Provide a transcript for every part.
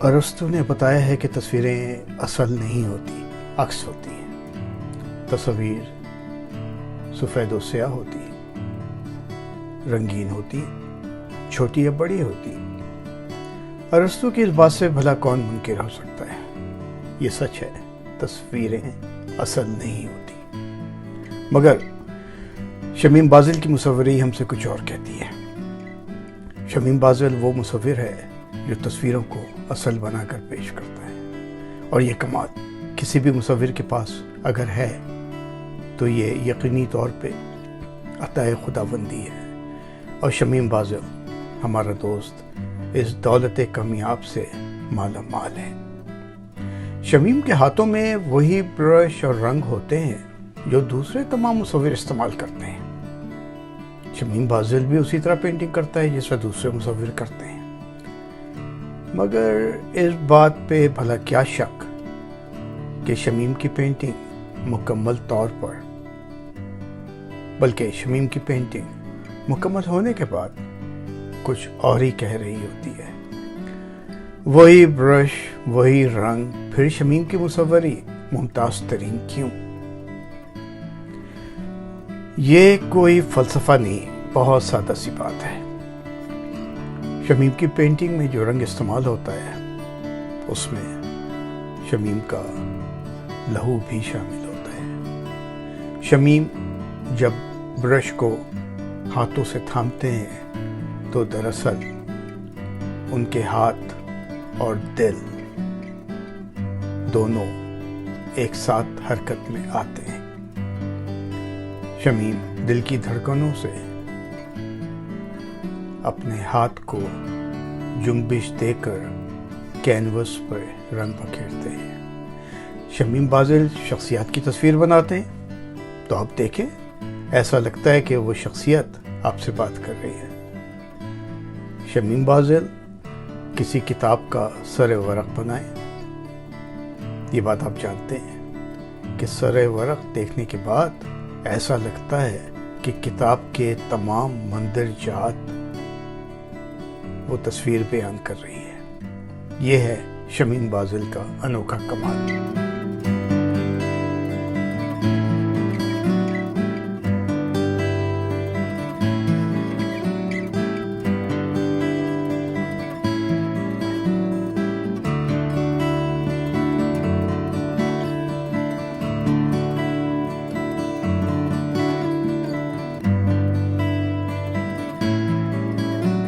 ارسطو نے بتایا ہے کہ تصویریں اصل نہیں ہوتی، عکس ہوتی ہیں۔ تصویر سفید و سیاہ ہوتی، رنگین ہوتی، چھوٹی یا بڑی ہوتی۔ ارسطو کی اس بات سے بھلا کون منکر ہو سکتا ہے؟ یہ سچ ہے، تصویریں اصل نہیں ہوتی۔ مگر شمیم بازل کی مصوری ہم سے کچھ اور کہتی ہے۔ شمیم بازل وہ مصور ہے جو تصویروں کو اصل بنا کر پیش کرتا ہے، اور یہ کمال کسی بھی مصور کے پاس اگر ہے تو یہ یقینی طور پہ عطائے خداوندی ہے، اور شمیم بازل ہمارا دوست اس دولت کمیاب سے مالا مال ہے۔ شمیم کے ہاتھوں میں وہی برش اور رنگ ہوتے ہیں جو دوسرے تمام مصور استعمال کرتے ہیں۔ شمیم بازل بھی اسی طرح پینٹنگ کرتا ہے جس طرح دوسرے مصور کرتے ہیں، مگر اس بات پہ بھلا کیا شک کہ شمیم کی پینٹنگ مکمل طور پر، بلکہ شمیم کی پینٹنگ مکمل ہونے کے بعد کچھ اور ہی کہہ رہی ہوتی ہے۔ وہی برش، وہی رنگ، پھر شمیم کی مصوری ممتاز ترین کیوں؟ یہ کوئی فلسفہ نہیں، بہت سادہ سی بات ہے۔ شمیم کی پینٹنگ میں جو رنگ استعمال ہوتا ہے اس میں شمیم کا لہو بھی شامل ہوتا ہے۔ شمیم جب برش کو ہاتھوں سے تھامتے ہیں تو دراصل ان کے ہاتھ اور دل دونوں ایک ساتھ حرکت میں آتے ہیں۔ شمیم دل کی دھڑکنوں سے اپنے ہاتھ کو جنبش دے کر کینوس پر رنگ بکھیرتے ہیں۔ شمیم بازل شخصیات کی تصویر بناتے ہیں تو آپ دیکھیں، ایسا لگتا ہے کہ وہ شخصیت آپ سے بات کر رہی ہے۔ شمیم بازل کسی کتاب کا سر ورق بنائیں، یہ بات آپ جانتے ہیں کہ سر ورق دیکھنے کے بعد ایسا لگتا ہے کہ کتاب کے تمام مندرجات وہ تصویر بیان کر رہی ہے۔ یہ ہے شمیم بازل کا انوکھا کمال۔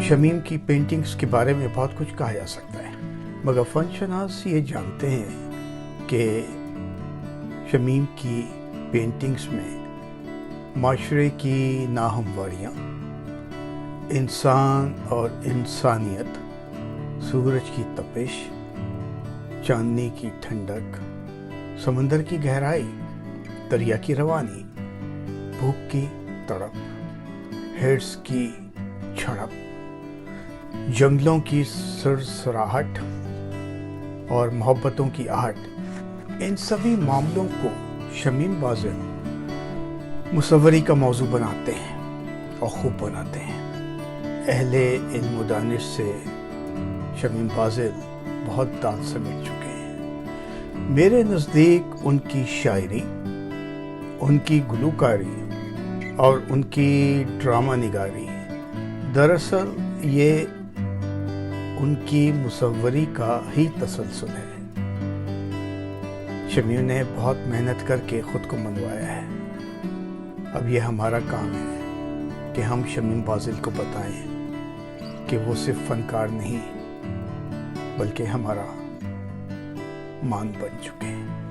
شمیم کی پینٹنگز کے بارے میں بہت کچھ کہا جا سکتا ہے، مگر فن شناس یہ جانتے ہیں کہ شمیم کی پینٹنگز میں معاشرے کی ناہمواریاں، انسان اور انسانیت، سورج کی تپش، چاندنی کی ٹھنڈک، سمندر کی گہرائی، دریا کی روانی، بھوک کی تڑپ، ہرس کی جھڑپ، جنگلوں کی سرسراہٹ اور محبتوں کی آہٹ، ان سبھی معاملوں کو شمیم بازل مصوری کا موضوع بناتے ہیں اور خوب بناتے ہیں۔ اہل علم و دانش سے شمیم بازل بہت داد سمیٹ چکے ہیں۔ میرے نزدیک ان کی شاعری، ان کی گلوکاری اور ان کی ڈرامہ نگاری دراصل یہ ان کی مصوری کا ہی تسلسل ہے۔ شمیم نے بہت محنت کر کے خود کو منوایا ہے۔ اب یہ ہمارا کام ہے کہ ہم شمیم بازل کو بتائیں کہ وہ صرف فنکار نہیں بلکہ ہمارا مان بن چکے ہیں۔